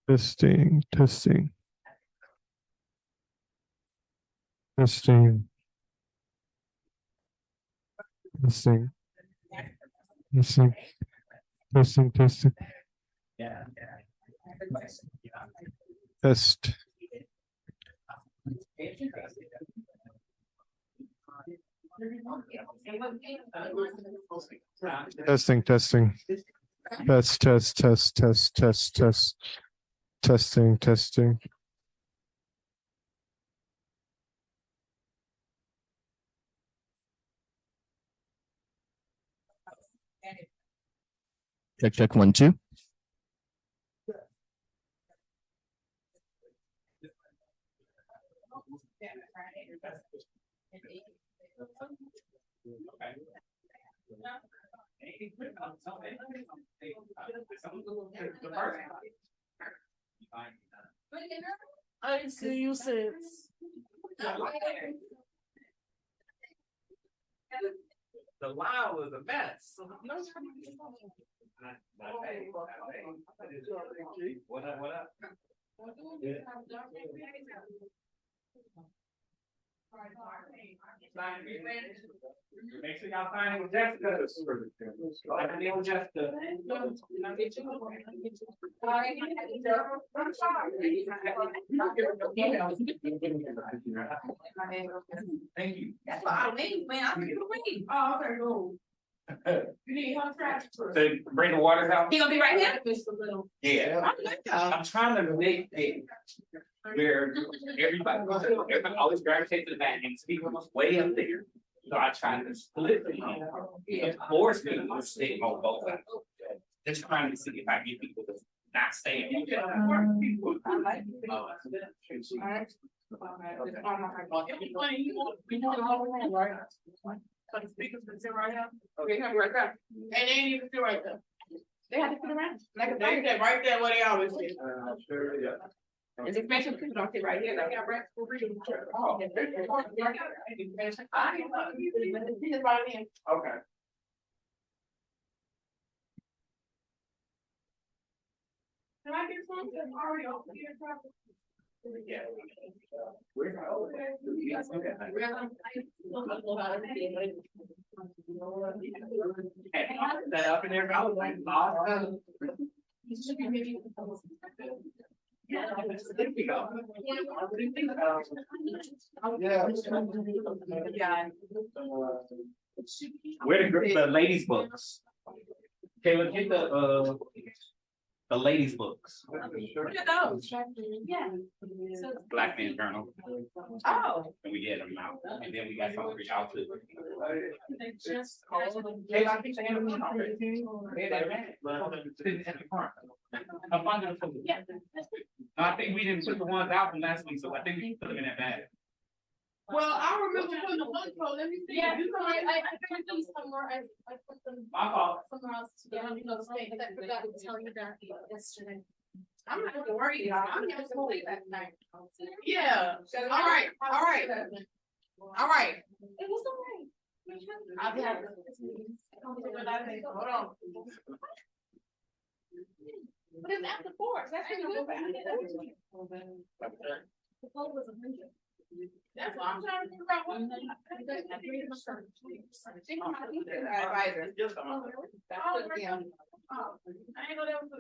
Testing, testing, testing, testing, testing, testing, testing, test, testing, testing, test, test, test, test, test, test, testing, testing. Check 1 2. I didn't see you since. The line was a mess. What up, what up? Make sure y'all sign it with Jessica. I deal with Jessica. Thank you. That's what I mean, man. I'm gonna wait. Oh, okay, cool. You need help transfer. So bring the water out. He gonna be right here? Yeah. I'm trying to make it where everybody always gravitate to the back and speak way up there. So I try to split the force people to stay on both sides. Just trying to see if I get people to not stay. Speakers can sit right here. Okay, come right there. And then you can sit right there. They have to sit around. Like they sit right there where they always sit. Sure, yeah. And especially people don't sit right here. They got rest for reading. Okay. Can I get something already over here? Yeah. That up in there, I was like, awesome. Yeah. Where the ladies' books? Okay, let's get the ladies' books. What are those? Yeah. Black Man Journal. Oh. And we get them out. And then we got some reach out to. They just. I think they have them already. At the park. I found them. Yeah. No, I think we didn't put the ones out from last week, so I think we put them in that bag. Well, I remember putting the one code, let me see. Yeah, I put them somewhere, I put them My fault. somewhere else, yeah, you know, I forgot to tell you that yesterday. I'm not gonna worry, I'm gonna sleep that night. Yeah, all right. All right. It was all right. I've had. Hold on. But it's after 4, that's when you go back. The phone was 100. That's why I'm trying to figure out what. I ain't know that was.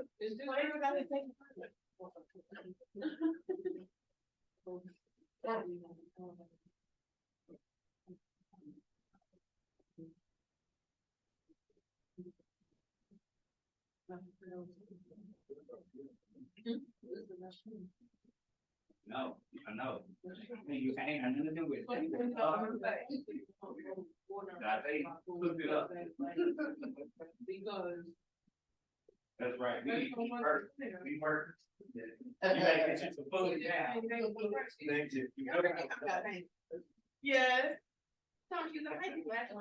No, I know. You ain't had nothing to do with it. I think, look it up. That's right. We work. We work. You gotta get you some food. Yeah. Thank you. Yes.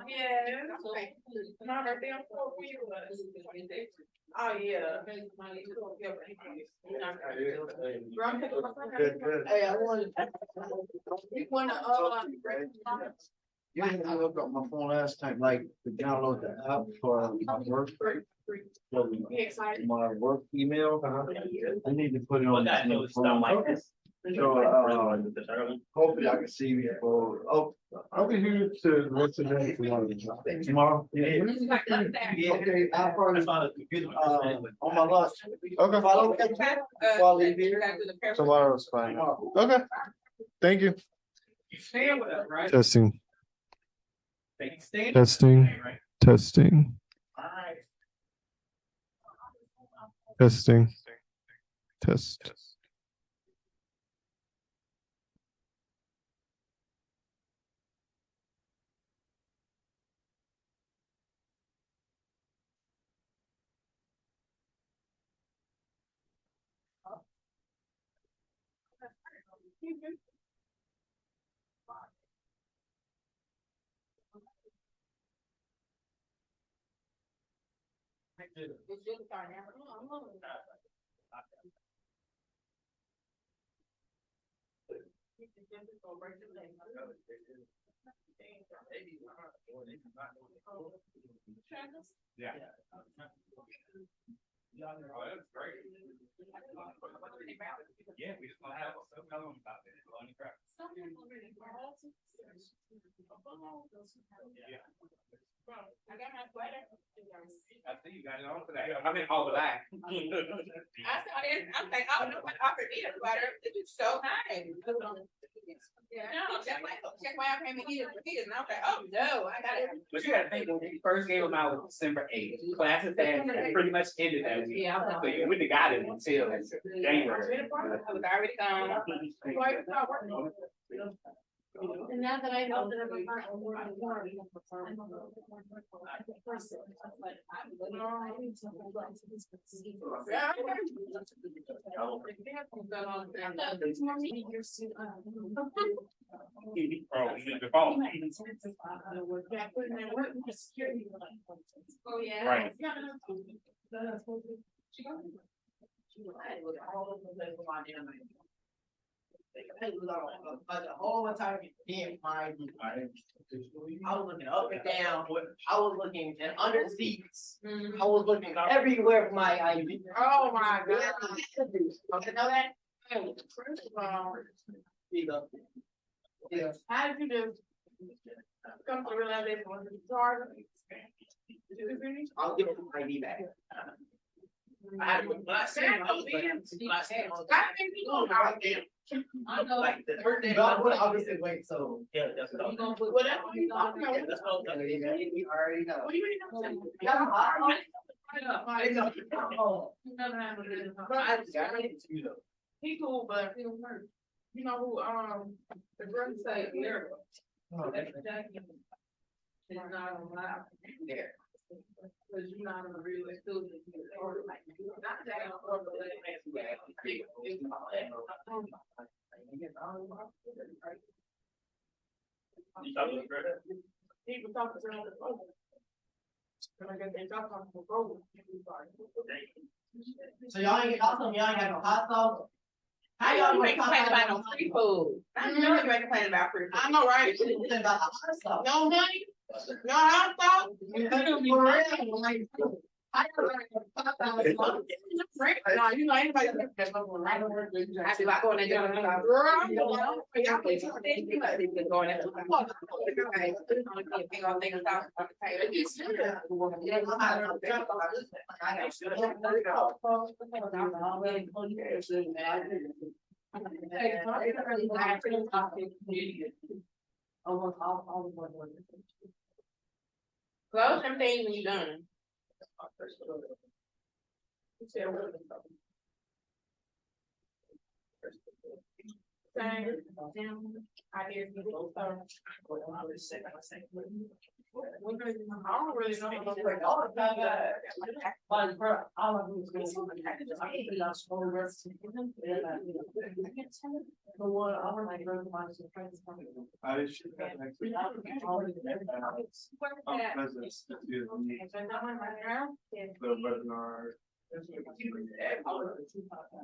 Yes. My birthday on 4 Oh, yeah. Good, good. Hey, I wanted. You wanna, Yeah, I looked up my phone last time, like to download the app for my work. Be excited. My work email. I need to put it on That this new knows stuff like phone. this. So, hopefully I can see you for, oh, I'll be here to what's the day tomorrow. tomorrow. Okay, I'll probably, on my lunch. Okay, Follow, while I leave here. tomorrow's fine. Okay, thank you. You stand with us, right? Testing, They can stand. testing, Right. testing, All right. testing, test. Yeah. Oh, that's great. Yeah, we just want to have some tell them about it. Lonnie Crap. Yeah. I got my sweater. I see you got it on today. I'm in all black. I saw it. I'm like, I don't know what offered me a sweater. It was so nice. No, that's why I came and eat it. And I was like, oh no, I got it. But you gotta think, when we first gave them out was December 8th. Classes had pretty much ended that week. Yeah. So you wouldn't have got it until January. I was already gone. And now that I know that I'm Oh, even before. Oh, yeah. Right. But the whole time in my, I was looking up and down, I was looking and under seats, I was looking everywhere for my ID. Oh, my God. Okay, know that? First of all, Yeah. how did you do? Come to realization, was it hard? I'll give them my ID back. I had, when I said, I was like, when I said, I know. like, the third day, I would obviously wait, so. Yeah, that's what You gonna put whatever you talking about? Yeah, that's what I'm telling you, man. You already know. What do you mean? Yeah, I know. You never have a good time. I just got it to you though. He cool, but you know who, the girl say, there. That's Jackie. She's not allowed there. Cause you're not a real student. Or like, not that, or the he was talking to him on the phone. And I guess they talked on the phone. So y'all ain't, y'all ain't got no hot sauce? How y'all ain't complaining about no free food? I know you ain't complaining about free food. I know, right? About the hot sauce. No money? No hot sauce? No, you know, anybody. I see, like, going there, girl, you know, y'all play something, you might be going there. Close them things when you done. I hear people. I don't really I should have next week. President's the webinar.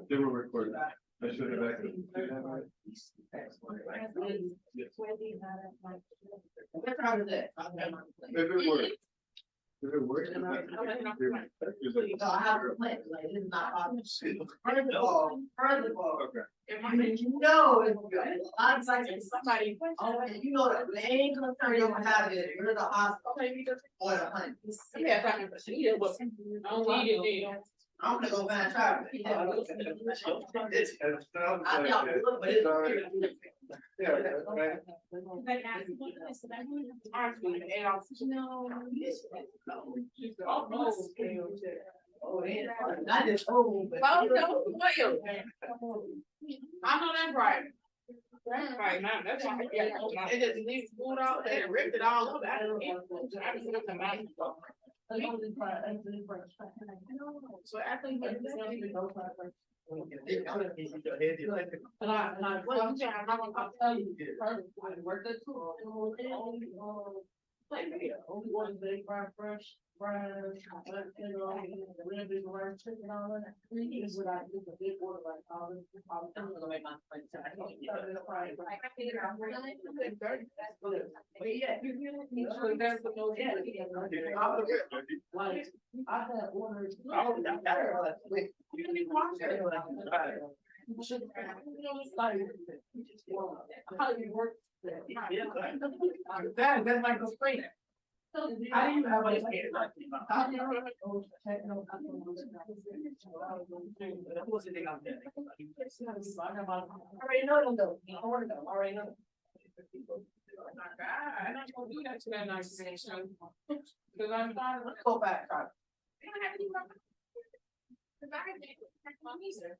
They were recorded. What time is it? If it works. If it works. No, I have a plan, like, this is not possible. First of all, Okay. you know, it's good. A lot of times when somebody, oh, you know, the main concern you're gonna have is you're in the hospital or the hunt. I'm gonna go find Charlie. I know, but it's. Yeah, right. Oh, yeah, not just old, but. Oh, no, wait. I know that's right. That's right, man, that's right. It just leaves food out there and ripped it all up. I don't know. So I think. Only one big fried fresh, fries, really big rice chicken and all that. Is what I do, the big order like all this. I'm gonna make my. Like, I had ordered. That's my complaint. I didn't even have my. Already know them though. I already know. Already know. I'm not gonna do that to that nice section. Cause I'm fine. Go back, try. They don't have any. Cause I didn't take my either.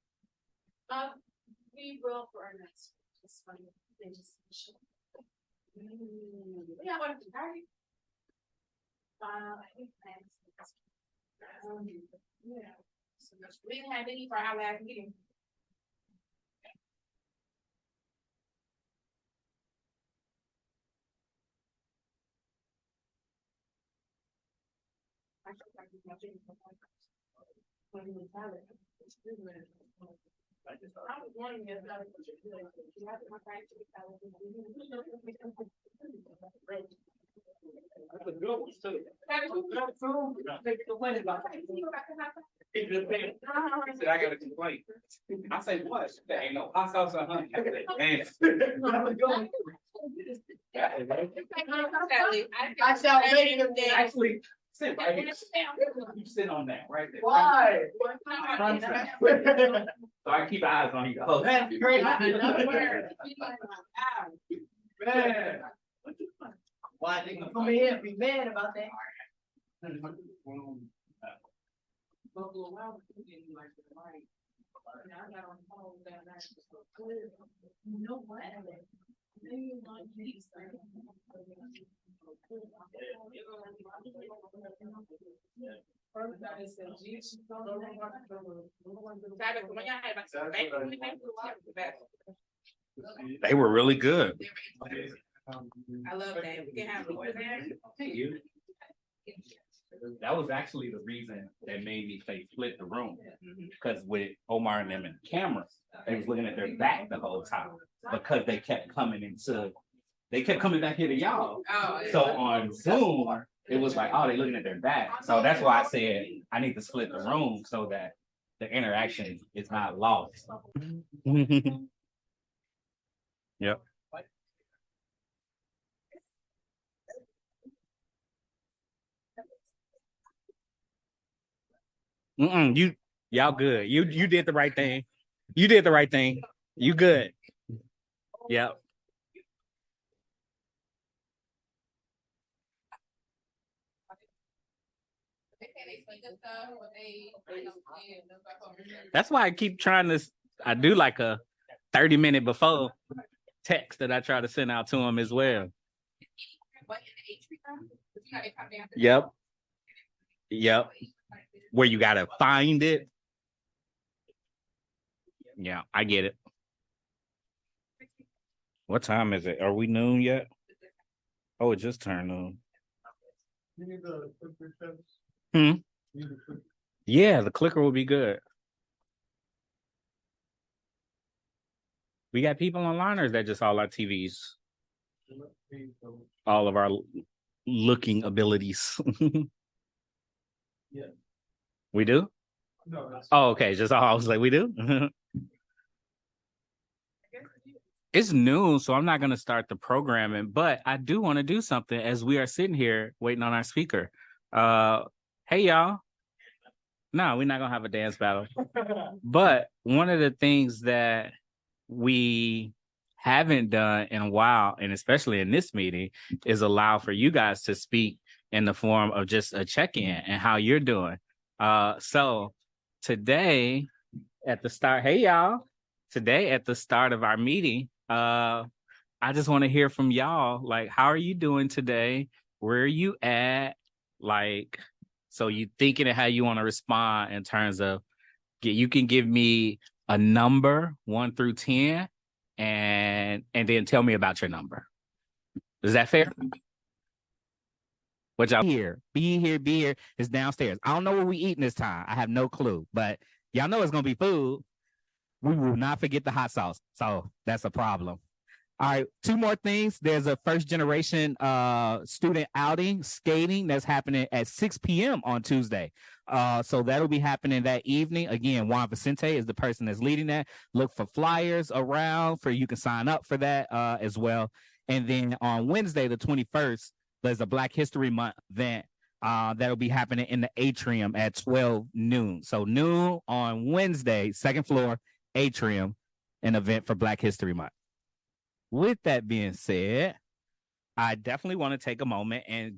We will for our next. It's funny. They just. Yeah, what? I think plans. Yeah. So we didn't have any for our last meeting. I was wondering if that was. That's a good one, too. He said, I got a complaint. I say, what? There ain't no hot sauce or honey. I shall make him dance. Actually, sit right here. You sit on that right there. Why? So I keep eyes on you. Oh, That's great. man. Why they gonna come in here and be mad about that? You know what? They were really good. I love that. We can have more there. That was actually the reason that made me say split the room. Because with Omar and them in the camera, they was looking at their back the whole time. Because they kept coming back here to y'all. Oh, yeah. So on Zoom, it was like, oh, they looking at their back. So that's why I said I need to split the room so that the interaction is not lost. Yep. Y'all good. You did the right thing. You did the right thing. You good. Yep. That's why I keep trying to. I do like a 30-minute before text that I try to send out to them as well. Yep. Yep. Where you gotta find it. Yeah, I get it. What time is it? Are we noon yet? Oh, it just turned noon. Yeah, the clicker will be good. We got people online, or is that just all our TVs? All of our looking abilities. Yeah. We do? No. Oh, okay. Just I was like, we do? It's noon, so I'm not going to start the programming, but I do want to do something as we are sitting here waiting on our speaker. Hey, y'all. No, we're not going to have a dance battle. But one of the things that we haven't done in a while, and especially in this meeting, is allow for you guys to speak in the form of just a check-in and how you're doing. So today at the start, hey, y'all. Today at the start of our meeting, I just want to hear from y'all. Like, how are you doing today? Where are you at? Like, so you thinking of how you want to respond in terms of you can give me a number 1 through 10 and then tell me about your number. Is that fair? What y'all be here is downstairs. I don't know what we eating this time. I have no clue, but y'all know it's gonna be food. We will not forget the hot sauce. So that's a problem. All right, 2 more things. There's a first generation student outing skating that's happening at 6 p.m. on Tuesday. So that'll be happening that evening. Again, Juan Vicente is the person that's leading that. Look for flyers around for you can sign up for that as well. And then on Wednesday, the 21st, there's a Black History Month event that'll be happening in the atrium at 12 noon. So noon on Wednesday, 2nd floor, atrium, an event for Black History Month. With that being said, I definitely want to take a moment and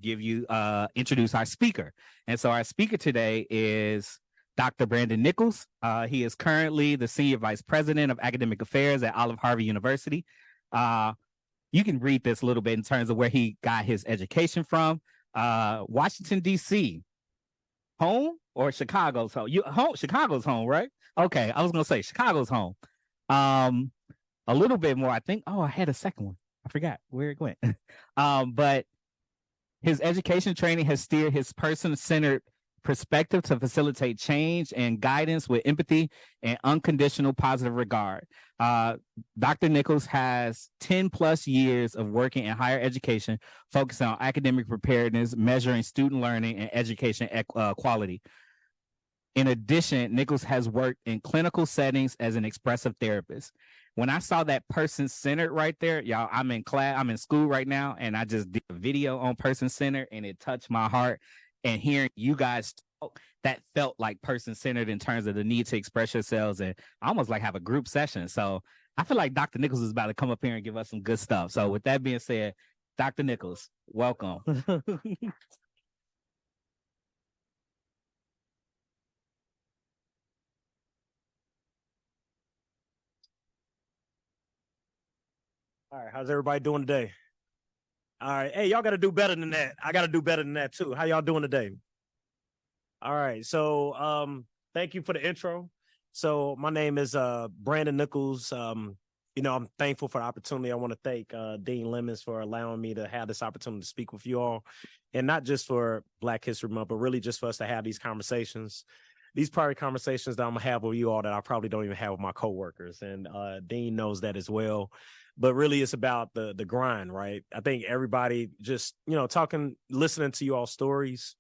introduce our speaker. And so our speaker today is Dr. Brandon Nichols. He is currently the Senior Vice President of Academic Affairs at Olive Harvey University. You can read this a little bit in terms of where he got his education from. Washington, D.C. Home or Chicago's home? Chicago's home, right? Okay, I was going to say Chicago's home. A little bit more, I think. Oh, I had a second one. I forgot where it went. But his education training has steered his person-centered perspective to facilitate change and guidance with empathy and unconditional positive regard. Dr. Nichols has 10 plus years of working in higher education, focusing on academic preparedness, measuring student learning, and education quality. In addition, Nichols has worked in clinical settings as an expressive therapist. When I saw that person-centered right there, y'all, I'm in school right now, and I just did a video on person-centered, and it touched my heart. And hearing you guys talk, that felt like person-centered in terms of the need to express yourselves and almost like have a group session. So I feel like Dr. Nichols is about to come up here and give us some good stuff. So with that being said, Dr. Nichols, welcome. All right, how's everybody doing today? All right, hey, y'all got to do better than that. I got to do better than that too. How y'all doing today? All right, so thank you for the intro. So my name is Brandon Nichols. I'm thankful for the opportunity. I want to thank Dean Lemons for allowing me to have this opportunity to speak with you all, and not just for Black History Month, but really just for us to have these conversations. These private conversations that I'm gonna have with you all that I probably don't even have with my coworkers, and Dean knows that as well. But really, it's about the grind, right? I think everybody just, listening to you all stories,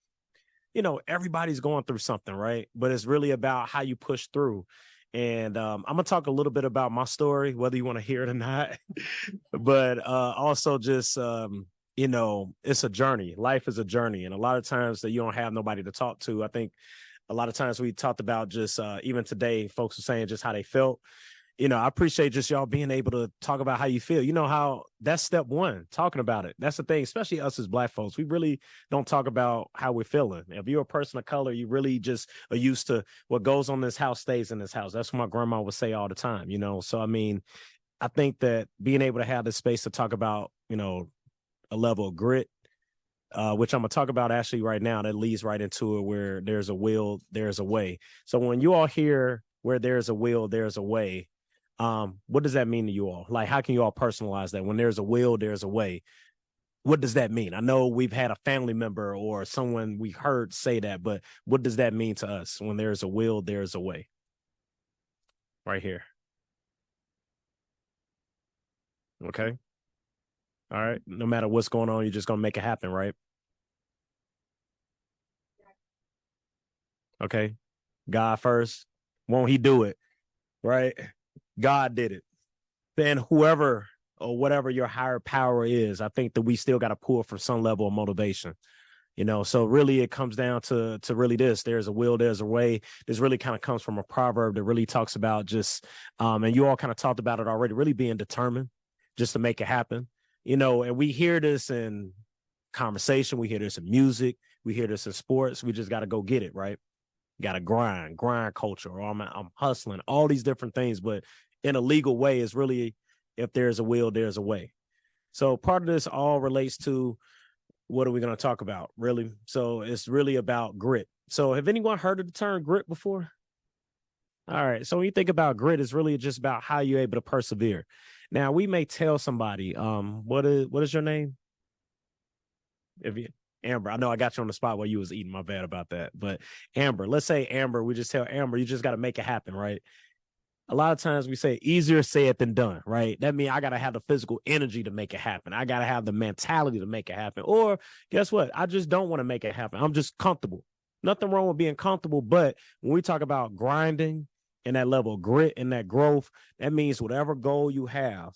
everybody's going through something, right? But it's really about how you push through. And I'm gonna talk a little bit about my story, whether you want to hear it or not. But also just it's a journey. Life is a journey, and a lot of times that you don't have nobody to talk to. I think a lot of times we talked about just even today, folks were saying just how they felt. I appreciate just y'all being able to talk about how you feel. You know how that's step one, talking about it. That's the thing, especially us as Black folks. We really don't talk about how we're feeling. If you're a person of color, you really just are used to what goes on in this house stays in this house. That's what my grandma would say all the time, So, I mean, I think that being able to have this space to talk about, a level of grit, which I'm going to talk about actually right now, that leads right into it, where there's a will, there's a way. So when you all hear where there's a will, there's a way, what does that mean to you all? Like, how can you all personalize that? When there's a will, there's a way. What does that mean? I know we've had a family member or someone we heard say that, but what does that mean to us? When there's a will, there's a way. Right here. Okay. All right. No matter what's going on, you're just gonna make it happen, right? Okay. God first. Won't he do it? Right? God did it. Then whoever or whatever your higher power is, I think that we still got to pull for some level of motivation. So really it comes down to really this: there's a will, there's a way. This really kind of comes from a proverb that really talks about just and you all kind of talked about it already, really being determined just to make it happen. And we hear this in conversation, we hear this in music, we hear this in sports. We just got to go get it, right? Got to grind culture, or I'm hustling, all these different things, but in a legal way is really, if there's a will, there's a way. So part of this all relates to, what are we going to talk about, really? So it's really about grit. So have anyone heard of the term grit before? All right. So when you think about grit, it's really just about how you're able to persevere. Now, we may tell somebody, what is your name? Amber, I know I got you on the spot while you was eating. My bad about that. But Amber, let's say Amber, we just tell Amber, you just got to make it happen, right? A lot of times we say easier said than done, right? That means I got to have the physical energy to make it happen. I got to have the mentality to make it happen. Or guess what? I just don't want to make it happen. I'm just comfortable. Nothing wrong with being comfortable. But when we talk about grinding and that level of grit and that growth, that means whatever goal you have,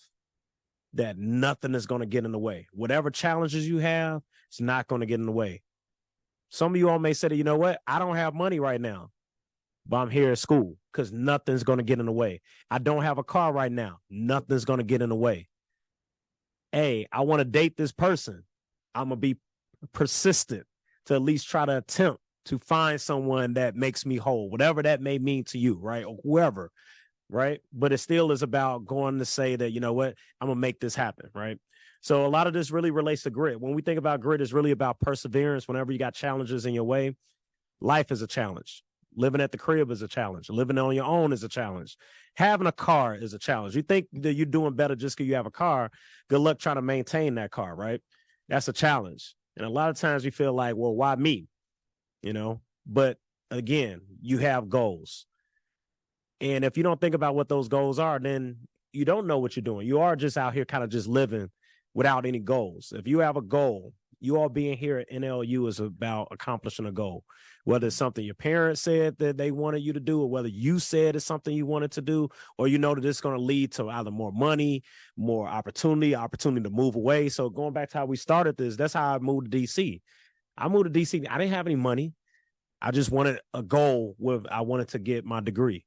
that nothing is going to get in the way. Whatever challenges you have, it's not going to get in the way. Some of you all may say that, you know what? I don't have money right now, but I'm here at school, because nothing's going to get in the way. I don't have a car right now. Nothing's going to get in the way. Hey, I want to date this person. I'm going to be persistent to at least try to attempt to find someone that makes me whole, whatever that may mean to you, right? Or whoever, right? But it still is about going to say that, you know what, I'm going to make this happen, right? So a lot of this really relates to grit. When we think about grit, it's really about perseverance. Whenever you got challenges in your way, life is a challenge. Living at the crib is a challenge. Living on your own is a challenge. Having a car is a challenge. You think that you're doing better just because you have a car. Good luck trying to maintain that car, right? That's a challenge. And a lot of times you feel like, well, why me? But again, you have goals. And if you don't think about what those goals are, then you don't know what you're doing. You are just out here kind of just living without any goals. If you have a goal, you all being here at NLU is about accomplishing a goal. Whether it's something your parents said that they wanted you to do, or whether you said it's something you wanted to do, or you know that it's going to lead to either more money, more opportunity to move away. So going back to how we started this, that's how I moved to DC. I moved to DC. I didn't have any money. I just wanted a goal I wanted to get my degree.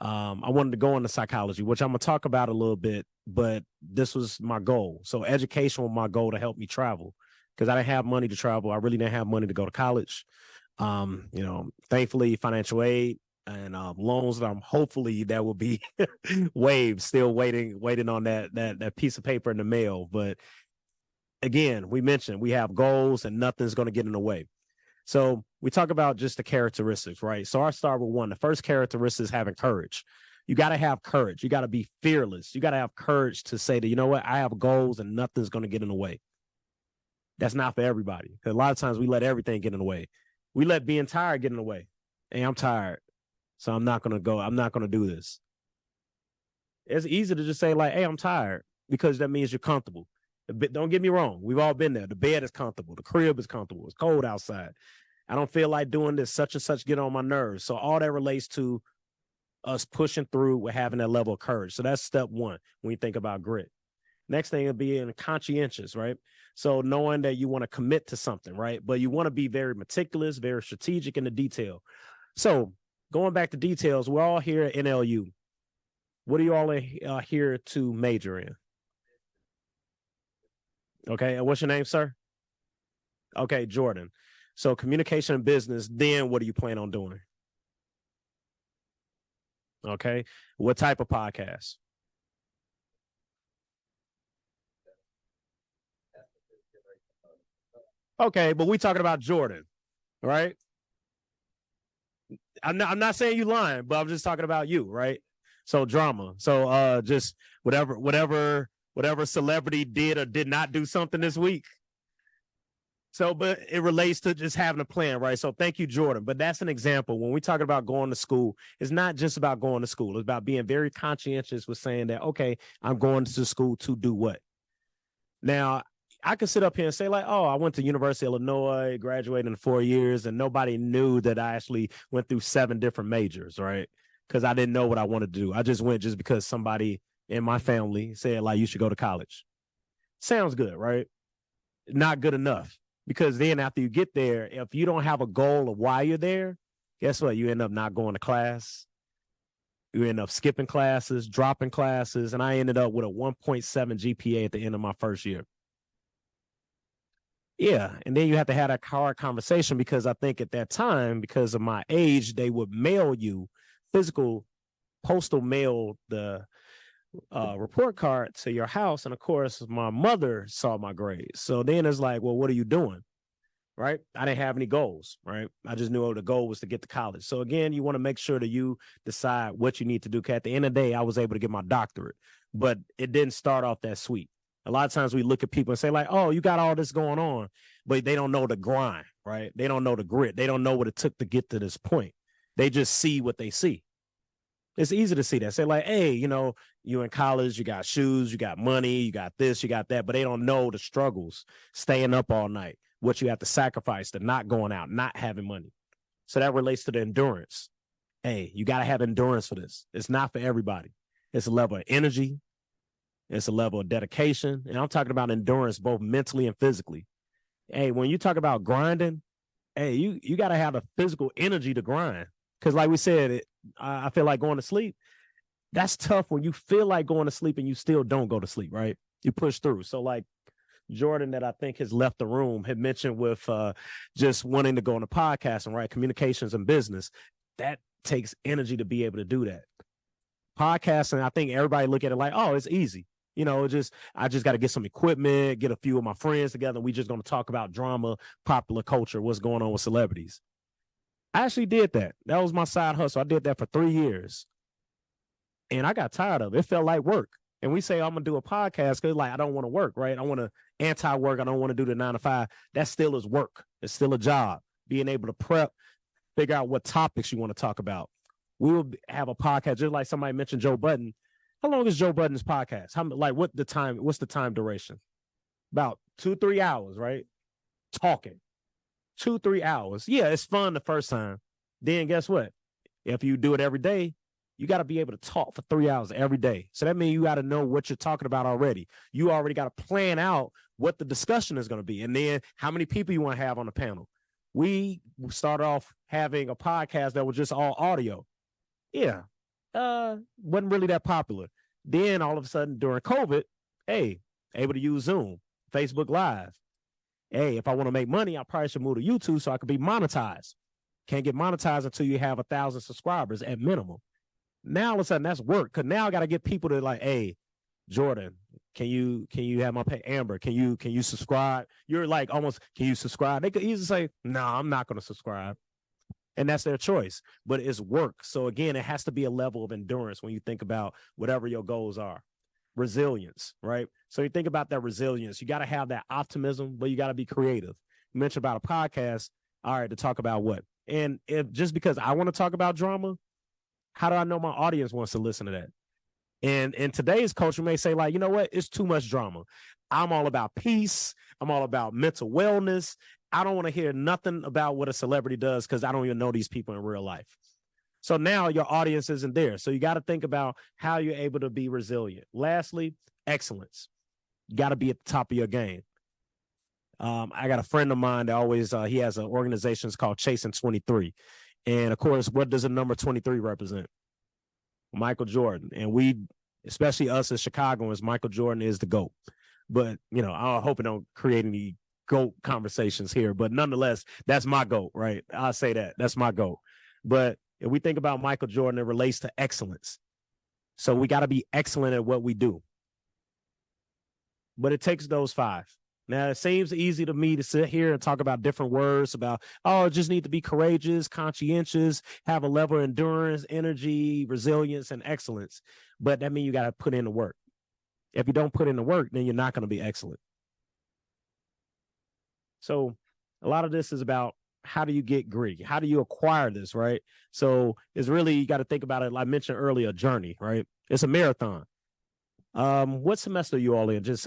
I wanted to go into psychology, which I'm going to talk about a little bit, but this was my goal. So education was my goal to help me travel, because I didn't have money to travel. I really didn't have money to go to college. Thankfully, financial aid and loans that hopefully that will be waived, still waiting on that piece of paper in the mail. But again, we mentioned we have goals and nothing's going to get in the way. So we talk about just the characteristics, right? So I'll start with one. The first characteristic is having courage. You got to have courage. You got to be fearless. You got to have courage to say that, you know what, I have goals and nothing's going to get in the way. That's not for everybody. Because a lot of times we let everything get in the way. We let being tired get in the way. Hey, I'm tired, so I'm not going to go. I'm not going to do this. It's easy to just say like, hey, I'm tired, because that means you're comfortable. Don't get me wrong. We've all been there. The bed is comfortable. The crib is comfortable. It's cold outside. I don't feel like doing this. Such and such get on my nerves. So all that relates to us pushing through with having that level of courage. So that's step one when you think about grit. Next thing would be conscientious, right? So knowing that you want to commit to something, right? But you want to be very meticulous, very strategic in the detail. So going back to details, we're all here at NLU. What are you all here to major in? Okay, and what's your name, sir? Okay, Jordan. So communication and business, then what do you plan on doing? Okay, what type of podcast? Okay, but we talking about Jordan, right? I'm not saying you lying, but I'm just talking about you, right? So drama. So just whatever celebrity did or did not do something this week. So, but it relates to just having a plan, right? So thank you, Jordan. But that's an example. When we talk about going to school, it's not just about going to school. It's about being very conscientious with saying that, okay, I'm going to school to do what? Now, I could sit up here and say like, oh, I went to University of Illinois, graduated in 4 years, and nobody knew that I actually went through 7 different majors, right? Because I didn't know what I wanted to do. I just went just because somebody in my family said like, you should go to college. Sounds good, right? Not good enough. Because then after you get there, if you don't have a goal of why you're there, guess what? You end up not going to class. You end up skipping classes, dropping classes. And I ended up with a 1.7 GPA at the end of my first year. Yeah. And then you have to have that hard conversation because I think at that time, because of my age, they would mail you physical postal mail, the report card to your house. And of course, my mother saw my grades. So then it's like, well, what are you doing? Right? I didn't have any goals, right? I just knew the goal was to get to college. So again, you want to make sure that you decide what you need to do. At the end of the day, I was able to get my doctorate, but it didn't start off that sweet. A lot of times we look at people and say like, oh, you got all this going on, but they don't know the grind, right? They don't know the grit. They don't know what it took to get to this point. They just see what they see. It's easy to see that. Say like, hey, you know, you in college, you got shoes, you got money, you got this, you got that, but they don't know the struggles, staying up all night, what you have to sacrifice, to not going out, not having money. So that relates to the endurance. Hey, you got to have endurance for this. It's not for everybody. It's a level of energy. It's a level of dedication. And I'm talking about endurance, both mentally and physically. Hey, when you talk about grinding, hey, you got to have the physical energy to grind. Because like we said, I feel like going to sleep. That's tough when you feel like going to sleep and you still don't go to sleep, right? You push through. So like Jordan, that I think has left the room, had mentioned with just wanting to go on a podcast and write communications and business. That takes energy to be able to do that. Podcasting, I think everybody look at it like, oh, it's easy. You know, I just got to get some equipment, get a few of my friends together. And we just going to talk about drama, popular culture, what's going on with celebrities. I actually did that. That was my side hustle. I did that for 3 years. And I got tired of it. It felt like work. And we say, I'm going to do a podcast because like, I don't want to work, right? I want to anti-work. I don't want to do the 9 to 5. That still is work. It's still a job. Being able to prep, figure out what topics you want to talk about. We will have a podcast, just like somebody mentioned Joe Budden. How long is Joe Budden's podcast? What's the time duration? About 2-3 hours, right? Talking. 2-3 hours. Yeah, it's fun the first time. Then guess what? If you do it every day, you got to be able to talk for 3 hours every day. So that means you got to know what you're talking about already. You already got to plan out what the discussion is going to be. And then how many people you want to have on the panel. We started off having a podcast that was just all audio. Yeah. Wasn't really that popular. Then all of a sudden during COVID, hey, able to use Zoom, Facebook Live. Hey, if I want to make money, I probably should move to YouTube so I could be monetized. Can't get monetized until you have 1,000 subscribers at minimum. Now all of a sudden that's work. Cause now I got to get people to like, hey, Jordan, can you have my pay? Amber, can you subscribe? You're like almost, can you subscribe? They could easily say, no, I'm not going to subscribe. And that's their choice, but it's work. So again, it has to be a level of endurance when you think about whatever your goals are. Resilience, right? So you think about that resilience. You got to have that optimism, but you got to be creative. You mentioned about a podcast. All right, to talk about what? And if just because I want to talk about drama, how do I know my audience wants to listen to that? And in today's culture, you may say like, you know what? It's too much drama. I'm all about peace. I'm all about mental wellness. I don't want to hear nothing about what a celebrity does because I don't even know these people in real life. So now your audience isn't there. So you got to think about how you're able to be resilient. Lastly, excellence. You got to be at the top of your game. I got a friend of mine that always, he has an organization called Chasing 23. And of course, what does the number 23 represent? Michael Jordan. And we, especially us as Chicagoans, Michael Jordan is the GOAT. But, you know, I hope it don't create any GOAT conversations here. But nonetheless, that's my GOAT, right? I'll say that. That's my GOAT. But if we think about Michael Jordan, it relates to excellence. So we got to be excellent at what we do. But it takes those 5. Now, it seems easy to me to sit here and talk about different words about, oh, just need to be courageous, conscientious, have a level of endurance, energy, resilience, and excellence. But that means you got to put in the work. If you don't put in the work, then you're not going to be excellent. So A lot of this is about how do you get gritty? How do you acquire this, right? So it's really, you got to think about it. Like I mentioned earlier, a journey, right? It's a marathon. What semester are you all in? Just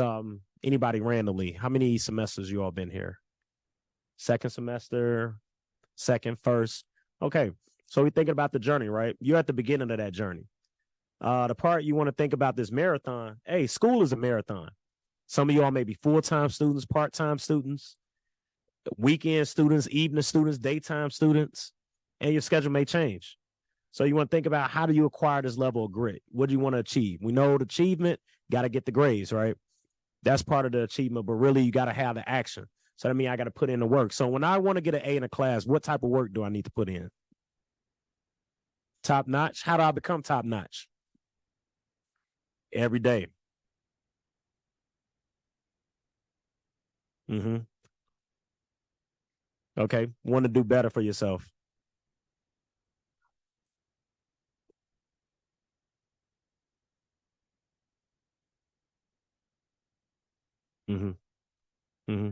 anybody randomly. How many semesters you all been here? Second semester, second, first. Okay. So we're thinking about the journey, right? You're at the beginning of that journey. The part you want to think about this marathon, hey, school is a marathon. Some of y'all may be full-time students, part-time students, weekend students, evening students, daytime students, and your schedule may change. So you want to think about how do you acquire this level of grit? What do you want to achieve? We know the achievement, got to get the grades, right? That's part of the achievement, but really you got to have the action. So that means I got to put in the work. So when I want to get an A in a class, what type of work do I need to put in? Top notch? How do I become top notch? Every day. Mm-hmm. Okay. Want to do better for yourself. Mm-hmm. Mm-hmm.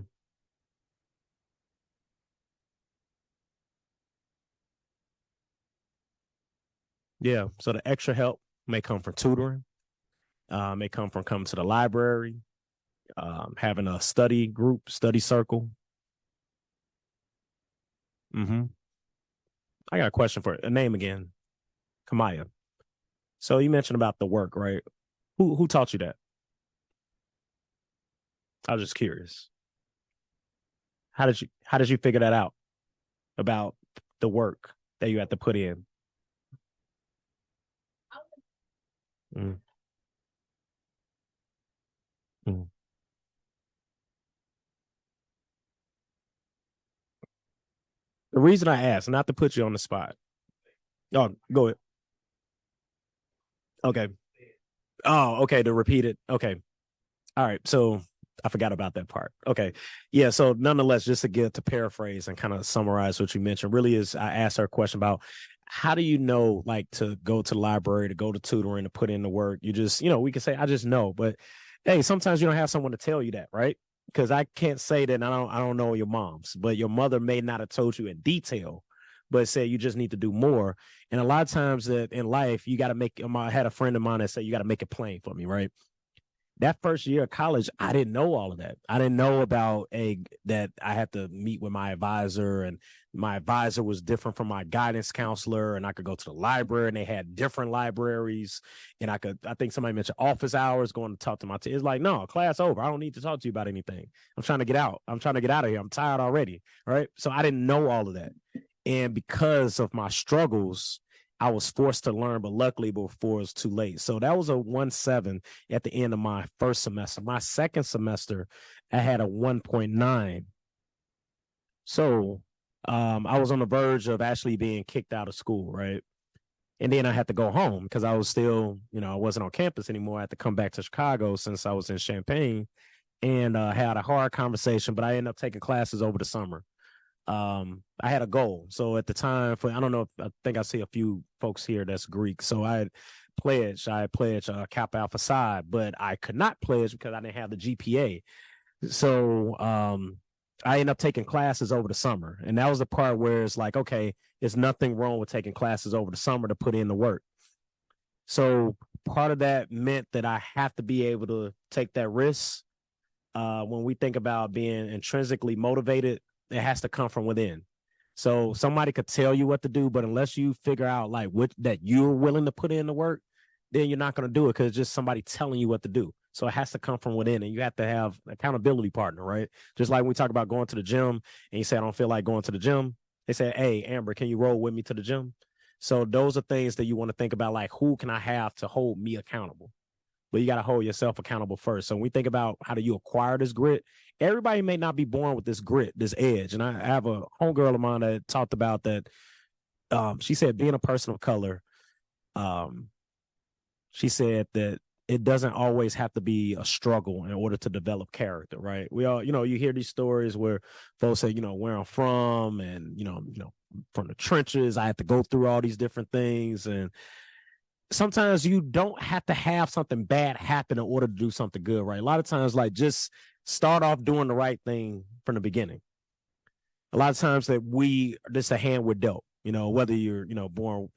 Yeah. So the extra help may come from tutoring, may come from coming to the library, having a study group, study circle. Mm-hmm. I got a question for a name again. Kamaya. So you mentioned about the work, right? Who taught you that? I was just curious. How did you figure that out about the work that you had to put in? Mm. Mm. The reason I asked, not to put you on the spot. Oh, go ahead. Okay. Oh, okay. To repeat it. Okay. All right. So I forgot about that part. Okay. Yeah. So nonetheless, just to paraphrase and kind of summarize what you mentioned, really is I asked her a question about how do you know, like, to go to the library, to go to tutoring, to put in the work? You just, we can say, I just know, but hey, sometimes you don't have someone to tell you that, right? Because I can't say that I don't know your mom's, but your mother may not have told you in detail, but said you just need to do more. And a lot of times that in life, you got to make. I had a friend of mine that said you got to make it plain for me, right? That first year of college, I didn't know all of that. I didn't know about that I had to meet with my advisor, and my advisor was different from my guidance counselor, and I could go to the library, and they had different libraries, and I think somebody mentioned office hours, going to talk to my It's like, no, class over. I don't need to talk to you about anything. I'm trying to get out. I'm trying to get out of here. I'm tired already. Right. So I didn't know all of that. And because of my struggles, I was forced to learn, but luckily before it was too late. So that was a 1.7 at the end of my first semester. My second semester, I had a 1.9. So I was on the verge of actually being kicked out of school, right? And then I had to go home because I was still, I wasn't on campus anymore. I had to come back to Chicago since I was in Champaign, and had a hard conversation, but I ended up taking classes over the summer. I had a goal. So at the time, I don't know if I think I see a few folks here that's Greek. So I pledged Kappa Alpha Psi, but I could not pledge because I didn't have the GPA. So I ended up taking classes over the summer. And that was the part where it's like, okay, there's nothing wrong with taking classes over the summer to put in the work. So part of that meant that I have to be able to take that risk. When we think about being intrinsically motivated, it has to come from within. So somebody could tell you what to do, but unless you figure out like what that you're willing to put in the work, then you're not going to do it because it's just somebody telling you what to do. So it has to come from within, and you have to have an accountability partner, right? Just like when we talk about going to the gym and you say, I don't feel like going to the gym. They say, hey, Amber, can you roll with me to the gym? So those are things that you want to think about, like, who can I have to hold me accountable? But you got to hold yourself accountable first. So when we think about how do you acquire this grit, everybody may not be born with this grit, this edge. And I have a homegirl of mine that talked about that. She said being a person of color, she said that it doesn't always have to be a struggle in order to develop character, right? We all, you hear these stories where folks say, where I'm from, and, from the trenches, I had to go through all these different things. And sometimes you don't have to have something bad happen in order to do something good, right? A lot of times, like, just start off doing the right thing from the beginning. A lot of times that this a hand we're dealt, whether you're, born,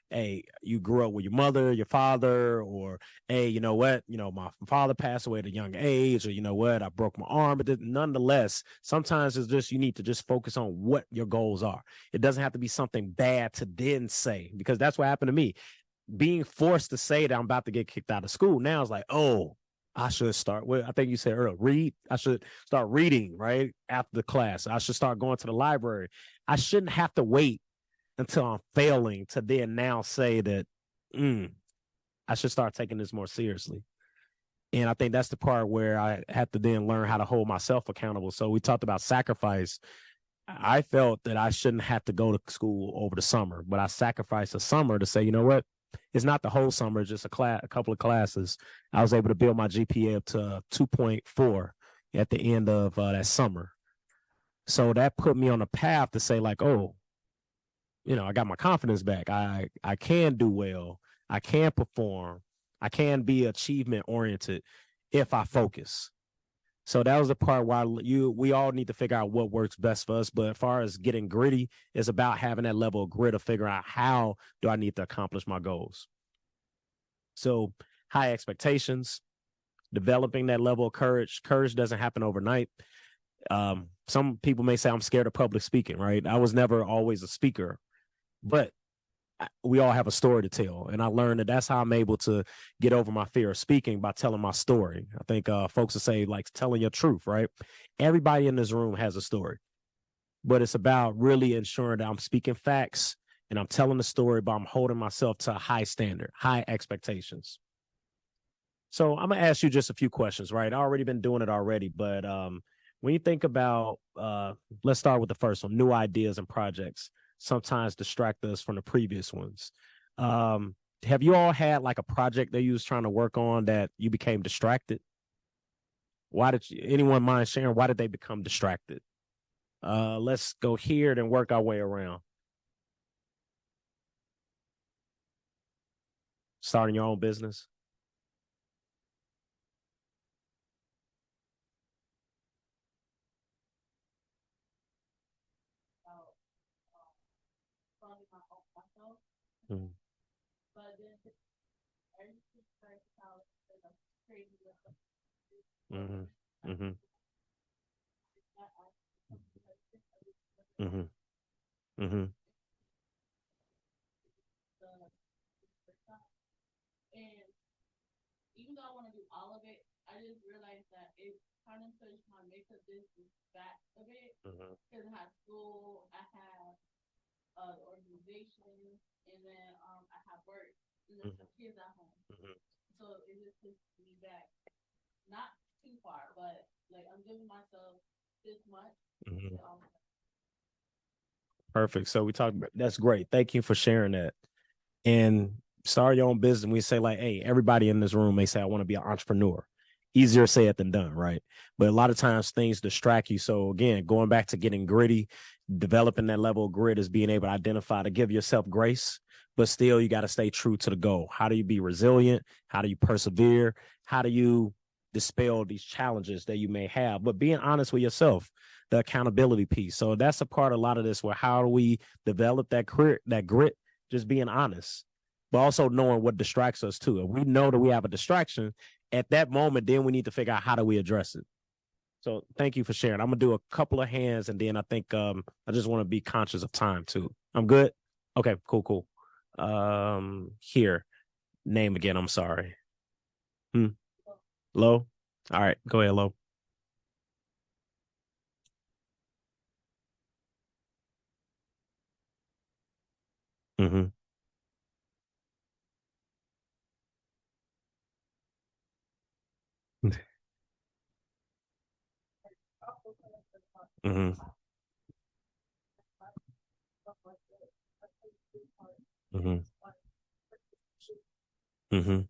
hey, you grew up with your mother, your father, or hey, you know what, my father passed away at a young age, or you know what, I broke my arm. But nonetheless, sometimes it's just you need to just focus on what your goals are. It doesn't have to be something bad to then say, because that's what happened to me. Being forced to say that I'm about to get kicked out of school now is like, oh, I should start with, I think you said earlier, read. I should start reading right after the class. I should start going to the library. I shouldn't have to wait until I'm failing to then now say that I should start taking this more seriously. And I think that's the part where I have to then learn how to hold myself accountable. So we talked about sacrifice. I felt that I shouldn't have to go to school over the summer, but I sacrificed a summer to say, you know what? It's not the whole summer, it's just a couple of classes. I was able to build my GPA up to 2.4 at the end of that summer. So that put me on a path to say like, oh, I got my confidence back. I can do well. I can perform. I can be achievement oriented if I focus. So that was the part where we all need to figure out what works best for us. But as far as getting gritty, it's about having that level of grit of figuring out how do I need to accomplish my goals. So high expectations, developing that level of courage. Courage doesn't happen overnight. Some people may say I'm scared of public speaking, right? I was never always a speaker, but we all have a story to tell. And I learned that that's how I'm able to get over my fear of speaking, by telling my story. I think folks will say like telling your truth, right? Everybody in this room has a story, but it's about really ensuring that I'm speaking facts and I'm telling the story, but I'm holding myself to a high standard, high expectations. So I'm going to ask you just a few questions, right? I've already been doing it already, but when you think about, let's start with the first one, new ideas and projects sometimes distract us from the previous ones. Have you all had like a project that you was trying to work on that you became distracted? Anyone mind sharing, why did they become distracted? Let's go here, then work our way around. Starting your own business. Mm-hmm. Mm-hmm. Mm-hmm. Mm-hmm. Mm-hmm. And even though I want to do all of it, I just realized that it kind of pushed my makeup business back a bit. Because I have school, I have organization, and then I have work, and then some kids at home. So it just pushed me back. Not too far, but like I'm giving myself this much. Perfect. So we talked about that's great. Thank you for sharing that. And start your own business. We say like, hey, everybody in this room may say, I want to be an entrepreneur. Easier said than done, right? But a lot of times things distract you. So again, going back to getting gritty, developing that level of grit is being able to identify, to give yourself grace, but still you got to stay true to the goal. How do you be resilient? How do you persevere? How do you dispel these challenges that you may have? But being honest with yourself, the accountability piece. So that's a part of a lot of this, where how do we develop that grit, just being honest, but also knowing what distracts us too. If we know that we have a distraction at that moment, then we need to figure out how do we address it. So thank you for sharing. I'm gonna do a couple of hands, and then I think I just want to be conscious of time too. I'm good. Okay, cool. Here, name again. I'm sorry. Low. All right, go ahead, Low. Mm-hmm. Mm-hmm. Mm-hmm. Mm-hmm.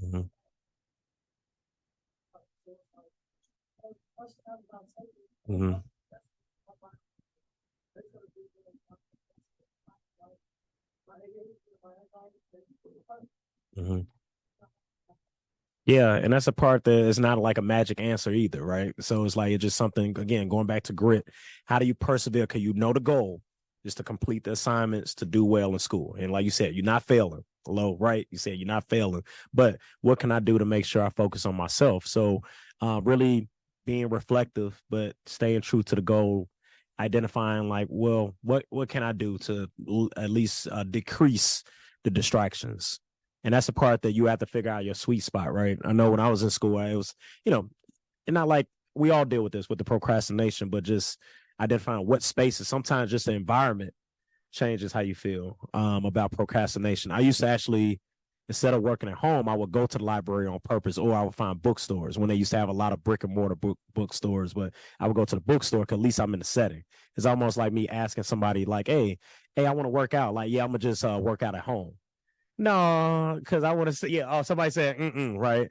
Mm-hmm. Mm-hmm. Mm-hmm. Yeah, and that's a part that is not like a magic answer either, right? So it's like it's just something again, going back to grit. How do you persevere? Because you know the goal is to complete the assignments to do well in school. And like you said, you're not failing. Hello, right? You said you're not failing. But what can I do to make sure I focus on myself? So really being reflective, but staying true to the goal, identifying like, well, what can I do to at least decrease the distractions? And that's the part that you have to figure out your sweet spot, right? I know when I was in school, it was, and not like we all deal with this with the procrastination, but just identifying what spaces, sometimes just the environment changes how you feel about procrastination. I used to actually, instead of working at home, I would go to the library on purpose, or I would find bookstores when they used to have a lot of brick and mortar bookstores. But I would go to the bookstore because at least I'm in the setting. It's almost like me asking somebody like, hey, I want to work out. Like, yeah, I'm gonna just work out at home. No, because I want to say, yeah. Oh, somebody said, right?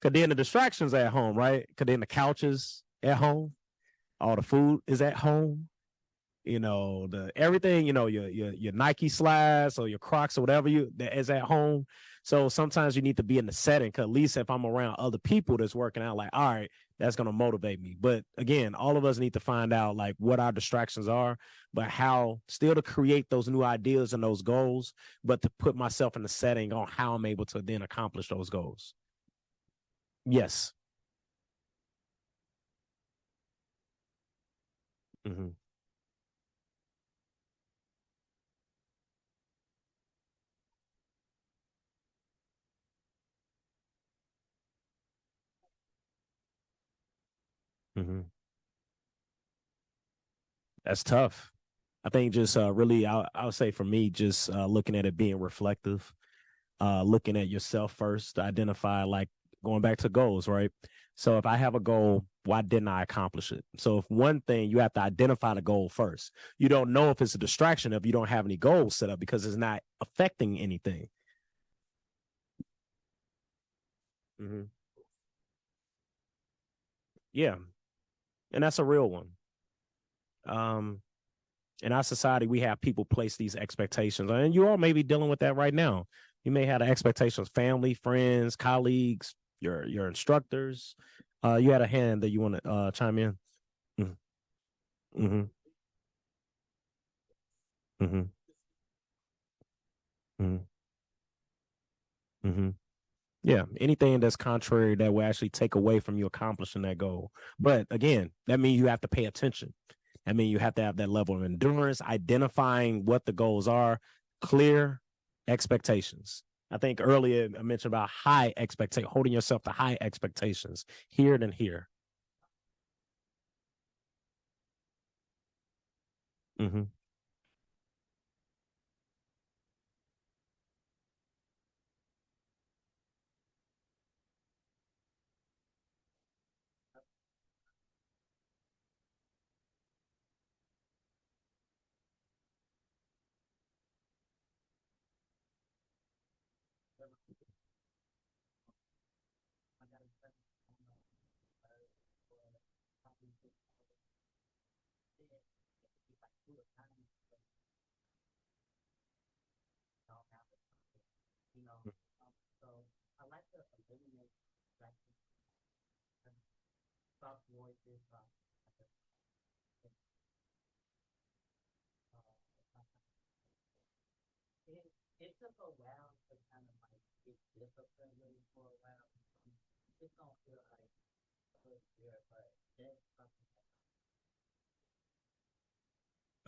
Because then the distractions at home, right? Because then the couches at home, all the food is at home. The everything, your Nike slides or your Crocs or whatever that is at home. So sometimes you need to be in the setting. Because at least if I'm around other people that's working out, like, all right, that's gonna motivate me. But again, all of us need to find out like what our distractions are, but how still to create those new ideas and those goals, but to put myself in the setting on how I'm able to then accomplish those goals. Yes. Mm-hmm. Mm-hmm. That's tough. I think just really, I'll say for me, just looking at it being reflective, looking at yourself first to identify, like going back to goals, right? So if I have a goal, why didn't I accomplish it? So if one thing, you have to identify the goal first. You don't know if it's a distraction if you don't have any goals set up because it's not affecting anything. Mm-hmm. Yeah, and that's a real one. Um, in our society, we have people place these expectations, and you all may be dealing with that right now. You may have the expectations, family, friends, colleagues, your instructors. You had a hand that you want to chime in. Mm-hmm. Mm-hmm. Mm-hmm. Mm-hmm. Yeah, anything that's contrary that will actually take away from you accomplishing that goal. But again, that means you have to pay attention. I mean, you have to have that level of endurance, identifying what the goals are, clear expectations. I think earlier I mentioned about high expectation, holding yourself to high expectations here than here. Mm-hmm.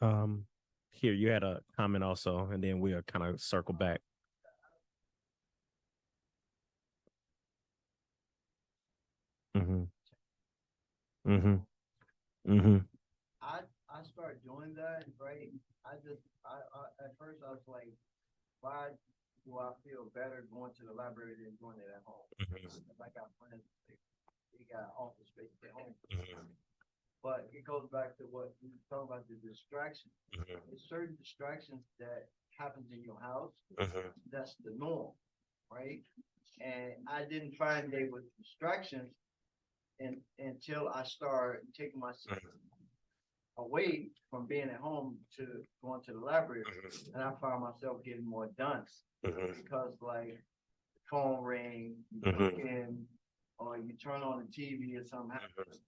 Um, Here you had a comment also, and then we'll kind of circle back. Mm-hmm. Mm-hmm. Mm-hmm. I started doing that, right? At first I was like, why do I feel better going to the library than doing it at home? Mm-hmm. If I got friends, they got office space at home. Mm-hmm. But it goes back to what you talk about the distraction. Mm-hmm. There's certain distractions that happens in your house. Mm-hmm. That's the norm, right? And I didn't find they were distractions until I started taking myself away from being at home to going to the library, and I found myself getting more done Mm-hmm. because like phone ring, you Mhm. look in, or you turn on the TV or something happens,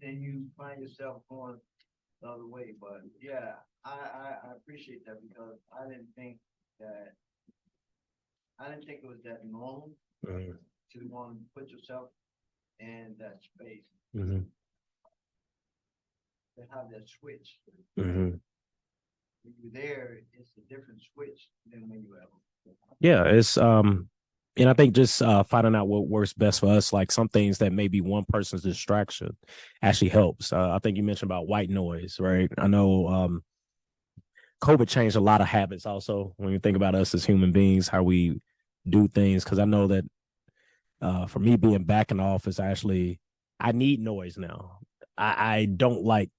then you find yourself going the other way. But yeah, I appreciate that because I didn't think it was that normal Mhm. to want to put yourself in that space, Mhm. to have that switch. Mhm. When you're there, it's a different switch than when you're at home. Yeah, it's and I think just finding out what works best for us, like some things that maybe one person's distraction actually helps. I think you mentioned about white noise, right? I know COVID changed a lot of habits also when you think about us as human beings, how we do things. Cause I know that for me being back in the office, I need noise now. I don't like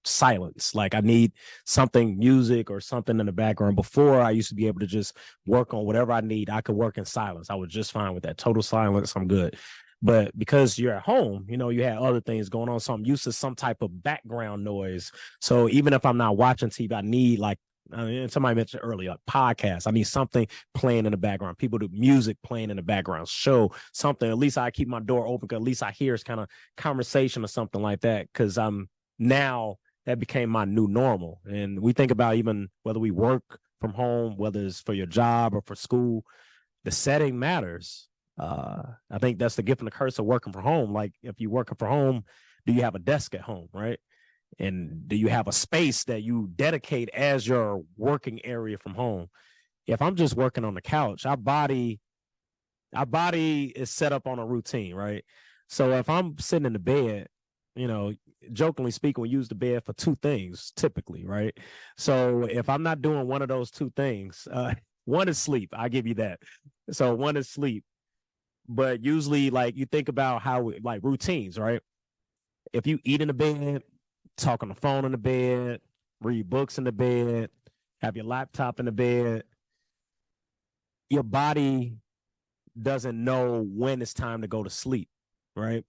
silence. Like I need something, music or something in the background. Before I used to be able to just work on whatever I need. I could work in silence. I was just fine with that. Total silence, I'm good. But because you're at home, you know, you have other things going on. So I'm used to some type of background noise. So even if I'm not watching TV, I need like somebody mentioned earlier, like podcasts. I need something playing in the background. People do music playing in the background. Show something. At least I keep my door open because at least I hear it's kind of conversation or something like that. Because I'm now that became my new normal. And we think about even whether we work from home, whether it's for your job or for school, the setting matters. I think that's the gift and the curse of working from home. Like if you're working from home, do you have a desk at home, right? And do you have a space that you dedicate as your working area from home? If I'm just working on the couch, our body is set up on a routine, right? So if I'm sitting in the bed, you know, jokingly speaking, we use the bed for two things typically, right? So if I'm not doing one of those two things, one is sleep. I give you that. So one is sleep, but usually, like you think about how like routines, right? If you eat in the bed, talk on the phone in the bed, read books in the bed, have your laptop in the bed, your body doesn't know when it's time to go to sleep, right?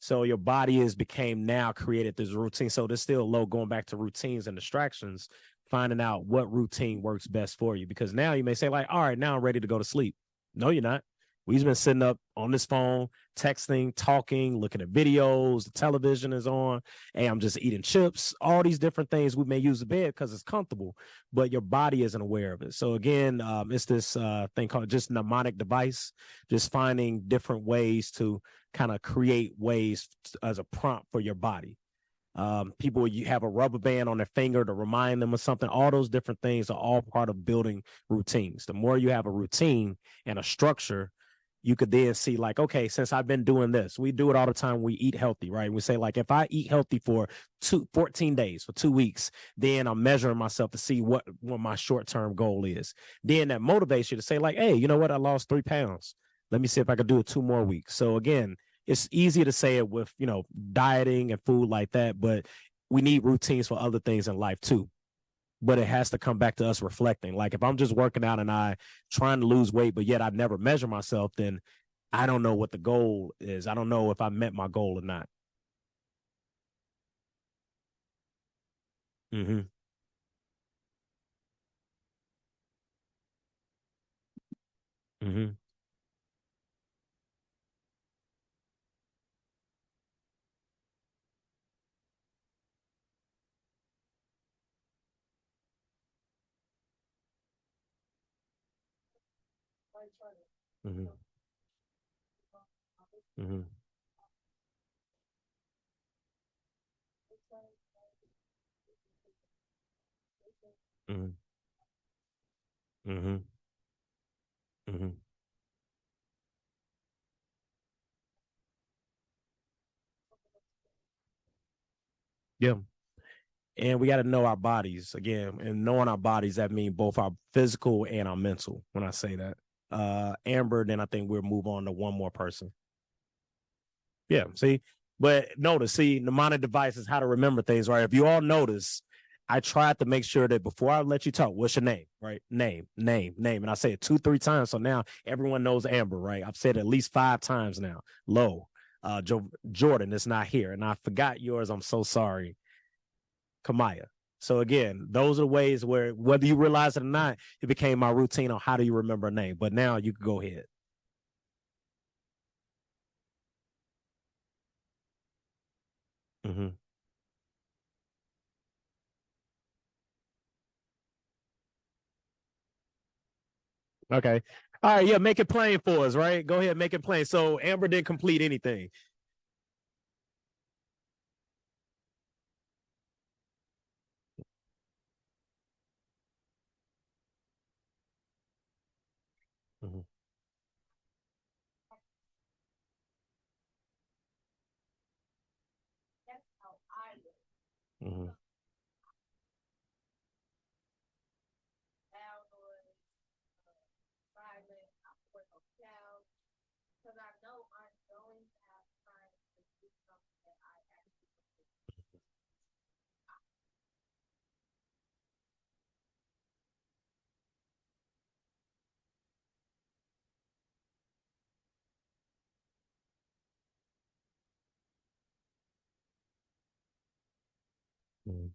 So your body is became now created this routine. So there's still low going back to routines and distractions, finding out what routine works best for you. Because now you may say, like, all right, now I'm ready to go to sleep. No, you're not. We've been sitting up on this phone, texting, talking, looking at videos, the television is on. Hey, I'm just eating chips, all these different things we may use the bed because it's comfortable, but your body isn't aware of it. So again, it's this thing called just mnemonic device, just finding different ways to kind of create ways as a prompt for your body. People, you have a rubber band on their finger to remind them of something. All those different things are all part of building routines. The more you have a routine and a structure, you could then see like, okay, since I've been doing this, we do it all the time. We eat healthy, right? We say like, if I eat healthy for 14 days for 2 weeks, then I'm measuring myself to see what my short-term goal is. Then that motivates you to say like, hey, you know what? I lost 3 pounds. Let me see if I could do it 2 more weeks. So again, it's easy to say it with, you know, dieting and food like that, but we need routines for other things in life too. But it has to come back to us reflecting. Like if I'm just working out and I trying to lose weight, but yet I never measure myself, then I don't know what the goal is. I don't know if I met my goal or not. Mm-hmm. Mm-hmm. Mm-hmm. Mm-hmm. Mm-hmm. Mm-hmm. Mm-hmm. Yeah. And we got to know our bodies again. And knowing our bodies, that means both our physical and our mental. When I say that, Amber, then I think we'll move on to one more person. Yeah. See, but notice, see, mnemonic device is how to remember things, right? If you all notice, I tried to make sure that before I let you talk, what's your name, right? Name. And I say it 2-3 times. So now everyone knows Amber, right? I've said it at least 5 times now. Low. Jordan is not here. And I forgot yours. I'm so sorry. Kamaya. So again, those are the ways where whether you realize it or not, it became my routine on how do you remember a name. But now you can go ahead. Mm-hmm. Okay. All right. Yeah. Make it plain for us, right? Go ahead. Make it plain. So Amber didn't complete anything. Mm-hmm. Mm-hmm. Mm-hmm.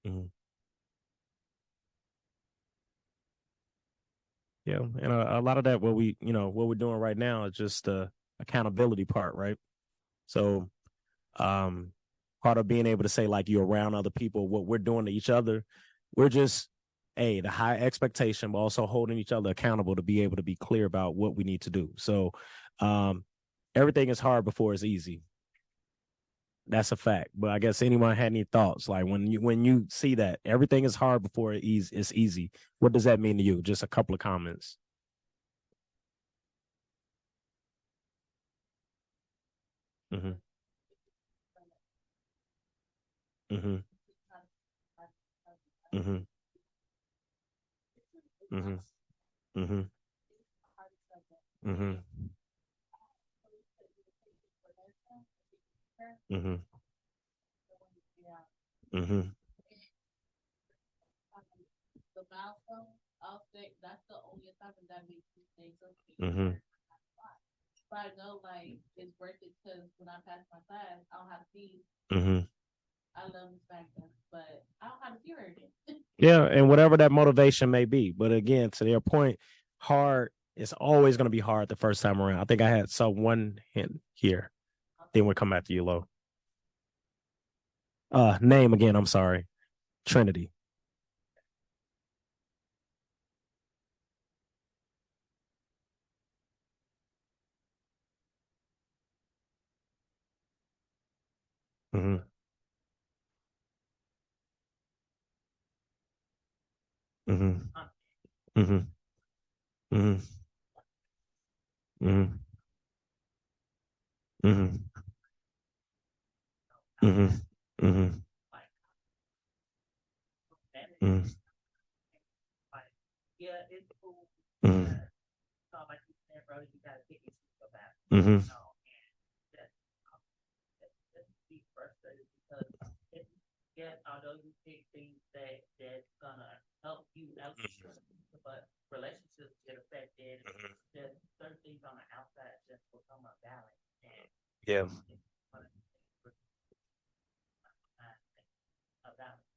Mm-hmm. Yeah, and a lot of that, what we're doing right now is just the accountability part, right? So, um, part of being able to say like you're around other people, what we're doing to each other, we're just the high expectation, but also holding each other accountable to be able to be clear about what we need to do. So, um, everything is hard before it's easy. That's a fact. But I guess anyone had any thoughts like when you see that everything is hard before it's easy. What does that mean to you? Just a couple of comments. Mm-hmm. Mm-hmm. Mm-hmm. Mm-hmm. Mm-hmm. Mm-hmm. Mm-hmm. Mm-hmm. Mm-hmm. Mm-hmm. Yeah, and whatever that motivation may be. But again, to their point, hard is always going to be hard the first time around. I think I had one hint here. Then we'll come after you, Lo. Name again. I'm sorry. Trinity. Mm-hmm. Mm-hmm. Mm-hmm. Mm-hmm. Mm-hmm. Mm-hmm. Mm-hmm. Mm-hmm. Mm-hmm. Mm-hmm. Mm-hmm. Yeah.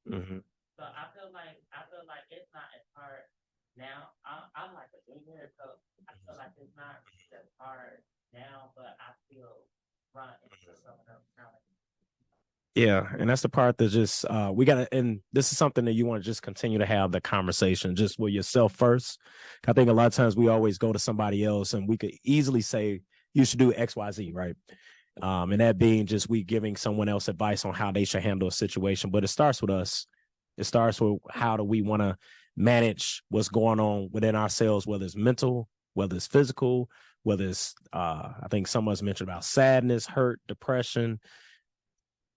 Mm-hmm. Yeah, and that's the part that just we gotta, and this is something that you want to just continue to have the conversation just with yourself first. I think a lot of times we always go to somebody else and we could easily say you should do XYZ, right? And that being just we giving someone else advice on how they should handle a situation. But it starts with us. It starts with how do we want to manage what's going on within ourselves, whether it's mental, whether it's physical, whether it's I think someone's mentioned about sadness, hurt, depression.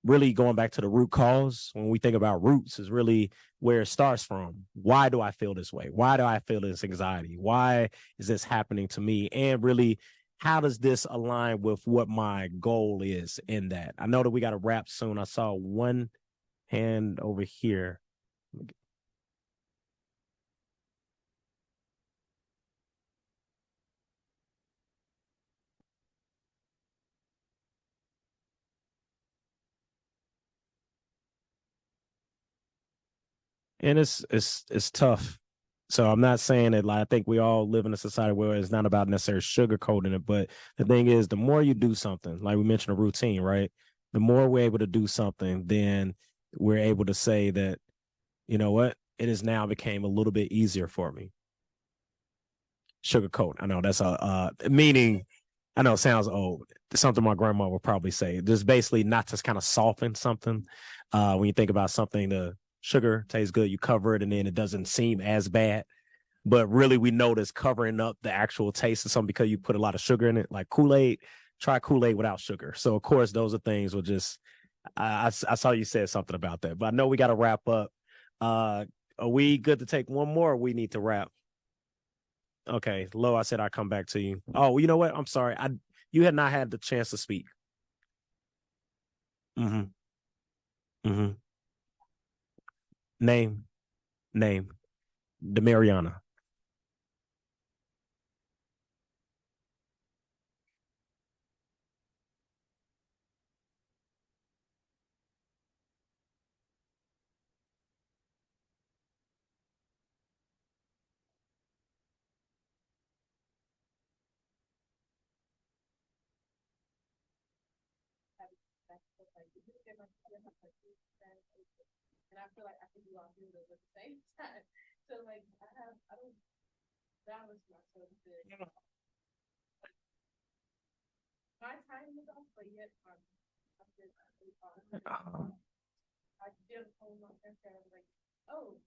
Really going back to the root cause, when we think about roots, is really where it starts from. Why do I feel this way? Why do I feel this anxiety? Why is this happening to me? And really, how does this align with what my goal is in that? I know that we got to wrap soon. I saw one hand over here. And it's tough. So I'm not saying that, like, I think we all live in a society where it's not about necessarily sugarcoating it, but the thing is, the more you do something, like we mentioned a routine, right? The more we're able to do something, then we're able to say that, you know what, it has now became a little bit easier for me. Sugarcoat. I know that's a meaning. I know it sounds old. It's something my grandma would probably say. Just basically not to kind of soften something. When you think about something, the sugar tastes good, you cover it, and then it doesn't seem as bad. But really, we notice covering up the actual taste of something because you put a lot of sugar in it, like Kool-Aid. Try Kool-Aid without sugar. So, of course, those are things will just. I saw you said something about that, but I know we got to wrap up. Are we good to take one more? Or we need to wrap. Okay, Lo, I said I'd come back to you. Oh, you know what? I'm sorry. You had not had the chance to speak. Mm-hmm. Mm-hmm. Name. The Mariana. And I feel like I can do all three of those at the same time. So like I don't balance myself good. My time is off, but yet I'm just I did a whole lot of I was like, oh,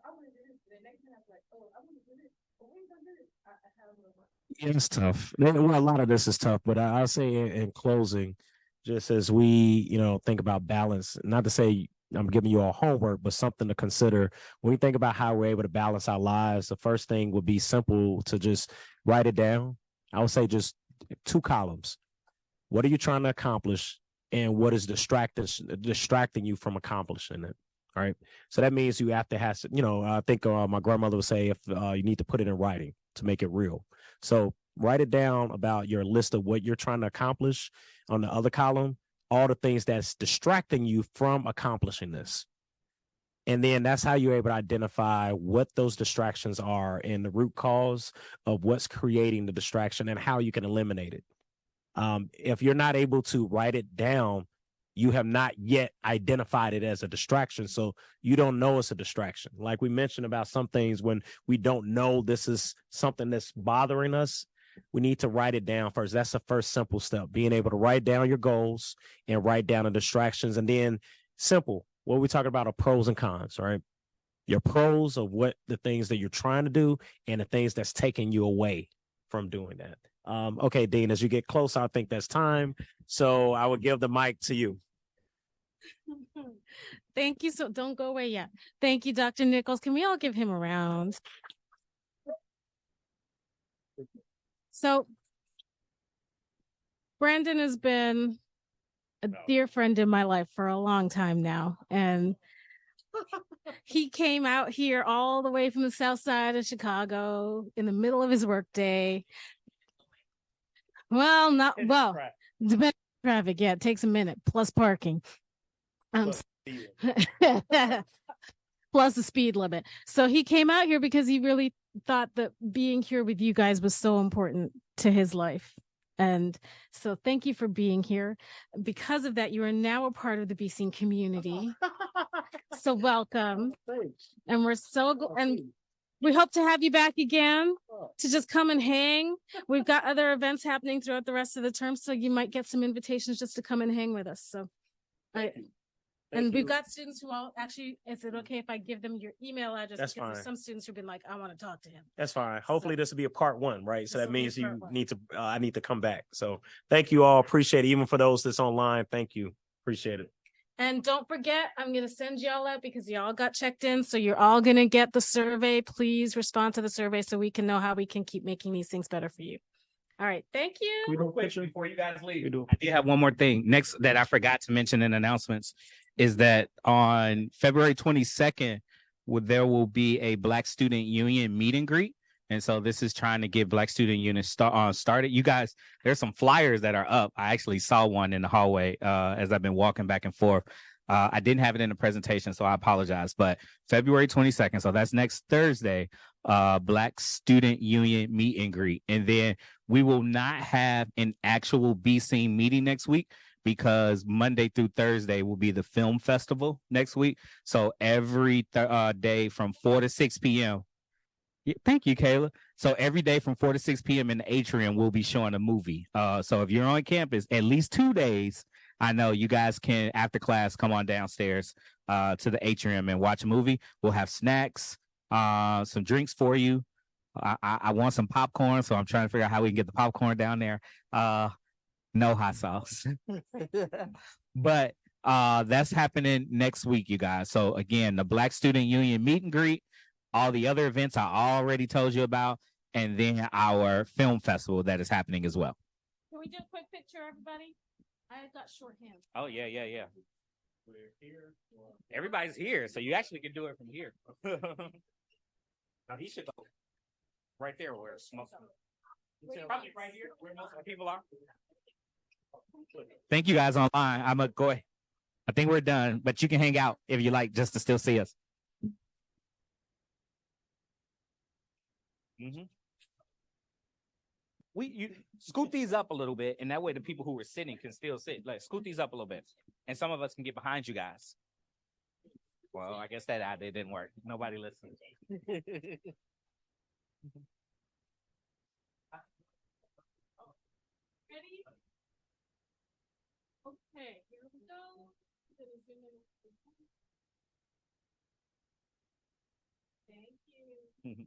I want to do this. The next time I was like, oh, I want to do this. But when I do this, I have a little. Yeah, it's tough. Well, a lot of this is tough, but I'll say in closing, just as we, think about balance, not to say I'm giving you all homework, but something to consider when we think about how we're able to balance our lives. The first thing would be simple to just write it down. I would say just 2 columns. What are you trying to accomplish, and what is distracting you from accomplishing it? All right. So that means you have to have, I think my grandmother would say if you need to put it in writing to make it real. So write it down about your list of what you're trying to accomplish. On the other column, all the things that's distracting you from accomplishing this. And then that's how you're able to identify what those distractions are and the root cause of what's creating the distraction and how you can eliminate it. If you're not able to write it down, you have not yet identified it as a distraction. So you don't know it's a distraction. Like we mentioned about some things, when we don't know this is something that's bothering us, we need to write it down first. That's the first simple step, being able to write down your goals and write down the distractions. And then simple, what we talking about are pros and cons, right? Your pros of what the things that you're trying to do and the things that's taking you away from doing that. Okay, Dean, as you get closer, I think that's time. So I will give the mic to you. Thank you. So don't go away yet. Thank you, Dr. Nichols. Can we all give him a round? So Brandon has been a dear friend in my life for a long time now. And he came out here all the way from the south side of Chicago in the middle of his workday. Well, depending on traffic, yeah, it takes a minute plus parking. Plus the speed limit. So he came out here because he really thought that being here with you guys was so important to his life. And so thank you for being here. Because of that, you are now a part of the Be Seen community. So welcome. Thanks. And we're so and We hope to have you back again to just come and hang. We've got other events happening throughout the rest of the term, so you might get some invitations just to come and hang with us. So, and we've got students who all actually, is it okay if I give them your email address? That's because there's fine. some students who've been like, I want to talk to him. That's fine. Hopefully this will be a part 1, right? So This that will be means part you one. need to, I need to come back. So thank you all. Appreciate it. Even for those that's online, thank you. Appreciate it. And don't forget, I'm going to send y'all out because y'all got checked in. So you're all going to get the survey. Please respond to the survey so we can know how we can keep making these things better for you. All right. Thank you. Real quick before you guys leave, We do. I did have one more thing next that I forgot to mention in announcements is that on February 22nd, there will be a Black Student Union meet and greet. And so this is trying to get Black Student Union started. You guys, there's some flyers that are up. I actually saw one in the hallway as I've been walking back and forth. I didn't have it in the presentation, so I apologize. But February 22nd, so that's next Thursday, Black Student Union meet and greet. And then we will not have an actual BC meeting next week because Monday through Thursday will be the film festival next week. So every day from 4 to 6 p.m. Thank you, Kayla. So every day from 4 to 6 p.m. in the atrium, we'll be showing a movie. So if you're on campus, at least 2 days, I know you guys can, after class, come on downstairs to the atrium and watch a movie. We'll have snacks, some drinks for you. I want some popcorn, so I'm trying to figure out how we can get the popcorn down there. No hot sauce. But that's happening next week, you guys. So again, the Black Student Union meet and greet, all the other events I already told you about, and then our film festival that is happening as well. Can we do a quick picture, everybody? I got short hands. Oh, yeah. We're here. Everybody's here, so you actually can do it from here. Now he should go right there where it's smoke. Probably right here where most of the people are. Thank you guys online. I'm gonna go ahead. I think we're done, but you can hang out if you like just to still see us. You scoot these up a little bit, and that way the people who are sitting can still sit. Like scoot these up a little bit, and some of us can get behind you guys. Well, I guess that idea didn't work. Nobody listened. Ready? Okay, here we go. Thank you.